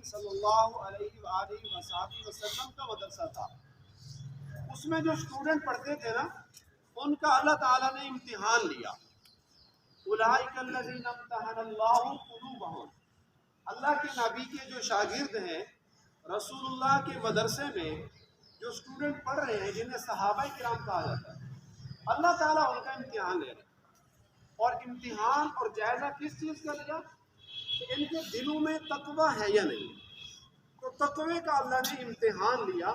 صلی اللہ علیہ وآلہ وسلم کا مدرسہ تھا. اس میں جو اسٹوڈنٹ پڑھتے تھے نا ان کا اللہ تعالیٰ نے امتحان لیا. اولئک الذین امتحن اللہ قلوبہم. اللہ کے نبی کے جو شاگرد ہیں رسول اللہ کے مدرسے میں جو اسٹوڈنٹ پڑھ رہے ہیں جنہیں صحابہ کرام کہا جاتا ہے اللہ تعالیٰ ان کا امتحان لے رہے ہیں. اور امتحان اور جائزہ کس چیز کا لیا کہ ان کے دلوں میں تقویٰ ہے یا نہیں. تو تقوی کا اللہ نے امتحان لیا.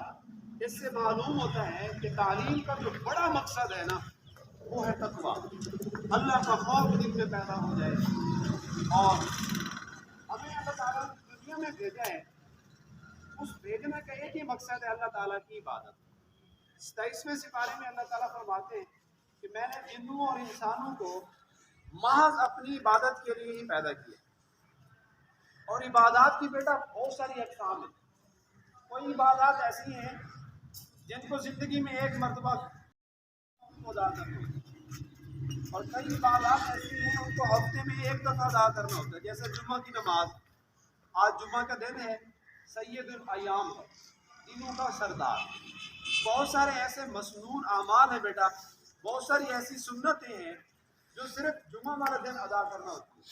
اس سے معلوم ہوتا ہے کہ تعلیم کا جو بڑا مقصد ہے نا وہ ہے تقویٰ. اللہ کا خوف دل میں پیدا ہو جائے. اور ہمیں اللہ تعالیٰ نے دنیا میں بھیجا ہے اس بھیجنے کا ایک ہی مقصد ہے اللہ تعالیٰ کی عبادت. 27ویں سپارے میں اللہ تعالیٰ فرماتے ہیں کہ میں نے جنوں اور انسانوں کو محض اپنی عبادت کے لیے ہی پیدا کیا. اور عبادات کی بیٹا بہت ساری اقسام ہیں. کوئی عبادات ایسی ہیں جن کو زندگی میں ایک مرتبہ ادا کرنا ہوتا ہے اور کئی عبادات ایسی ہیں ان کو ہفتے میں ایک دفعہ ادا کرنا ہوتا ہے. جیسے جمعہ کی نماز. آج جمعہ کا دن ہے سید الایام ہے دنوں کا سردار. بہت سارے ایسے مسنون اعمال ہیں بیٹا بہت ساری ایسی سنتیں ہیں جو صرف جمعہ والا دن ادا کرنا ہوتی ہے.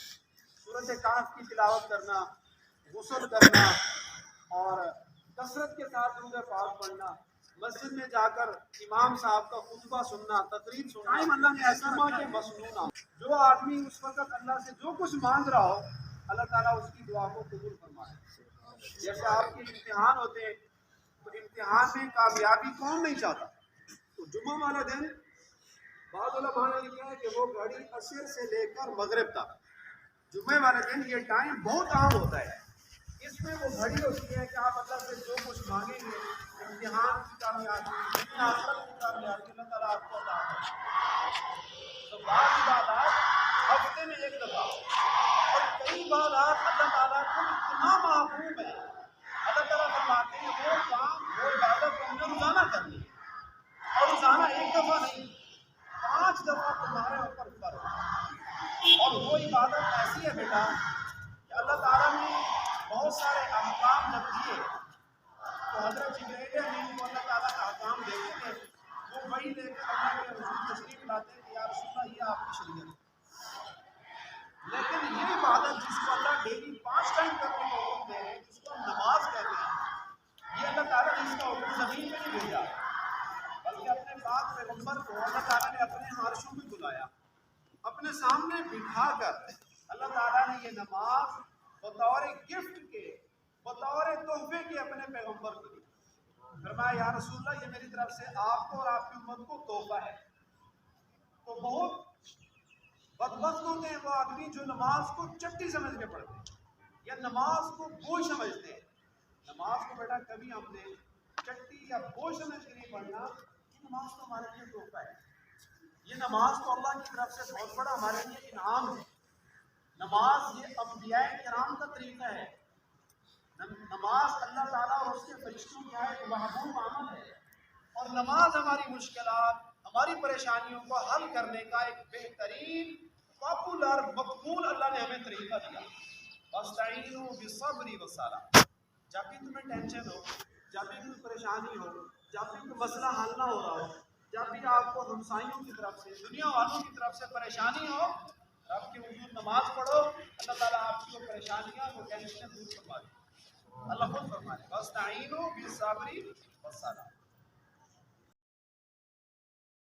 سورۃ کہف کی تلاوت کرنا غسل کرنا اور کثرت کے ساتھ درود پاک پڑھنا مسجد میں جا کر امام صاحب کا خطبہ سننا تقریر سننا. اللہ نے ایسا جمعہ کے مسنون جو آدمی اس وقت اللہ سے جو کچھ مانگ رہا ہو اللہ تعالیٰ اس کی دعا کو قبول فرمائے. جیسے آپ کے امتحان ہوتے ہیں تو امتحان میں کامیابی کون نہیں چاہتا. تو جمعہ والا دن بعض علماء نے لکھا ہے کہ وہ گھڑی عصر سے لے کر مغرب تک جمعے والے دن یہ ٹائم بہت اہم ہوتا ہے. اس میں وہ گھڑی ہوتی ہے کہ آپ اللہ سے جو کچھ مانگیں گے امتحان کی کامیابی آخرت کی کامیابی اللہ تعالیٰ آپ کو عطا کرے. تو بعض عبادات ہفتے میں ایک دفعہ اور کئی عبادات اللہ تعالیٰ کو اتنا محبوب ہے اللہ تعالیٰ فرماتے ہیں وہ کام وہ عبادت تم نے روزانہ کرنی ہے اور روزانہ ایک دفعہ نہیں 5 دفعہ تمہارے اوپر فرض. اور وہ عبادت ایسی ہے بیٹا کہ اللہ تعالیٰ نے بہت سارے احکام جب دیے تو حضرت جبرائیل امین کو اللہ تعالیٰ کا احکام دیتے تھے وہ وہی لے کر اللہ کے حضور تشریف لاتے کہ یا رسول اللہ یہ آپ کی شریعت ہے. لیکن یہ عبادت جس کو اللہ ڈیلی 5 ٹائم کرنے کا حکم دے رہے ہیں جس کو ہم نماز کہتے ہیں یہ اللہ تعالیٰ نے اس کا حکم زمین میں نہیں بھیجا بلکہ اپنے پاک پیغمبر کو اللہ تعالیٰ نے اپنے عرشوں میں بلایا اپنے سامنے بٹھا کر اللہ تعالیٰ نے یہ نماز بطور گفٹ کے بطور تحفے کے اپنے پیغمبر کو دی. فرمایا یا رسول اللہ یہ میری طرف سے آپ کو اور آپ کی امت کو تحفہ ہے. تو بہت بدبخت ہوتے ہیں وہ آدمی جو نماز کو چٹی سمجھ کے پڑھتے ہیں یا نماز کو بوجھ سمجھتے ہیں. نماز کو بیٹا کبھی ہم نے چٹی یا بوجھ سمجھ کے نہیں پڑھنا. یہ نماز تو ہمارے لیے تحفہ ہے. یہ نماز تو اللہ کی طرف سے بہت بڑا ہمارے لیے انعام ہے. نماز یہ انبیاء کرام کا طریقہ ہے. نماز اللہ تعالیٰ اور اس کے فرشتوں کی ایک محبوب عمل ہے. اور نماز ہماری مشکلات ہماری پریشانیوں کو حل کرنے کا ایک بہترین پاپولر مقبول اللہ نے ہمیں طریقہ دیا. واستعینوا بالصبر والصلاۃ. جب بھی تمہیں ٹینشن ہو جب بھی کوئی پریشانی ہو جب بھی کوئی مسئلہ حل نہ ہو رہا ہو جب بھی آپ کو ہمسائیوں کی طرف سے دنیا والوں کی طرف سے پریشانی ہو رب کے حضور نماز پڑھو اللہ تعالیٰ آپ کی وہ پریشانیاں وہ ٹینشنیں دور فرما دے. اللہ خود فرمائے واستعینوا بالصبر والصلاۃ.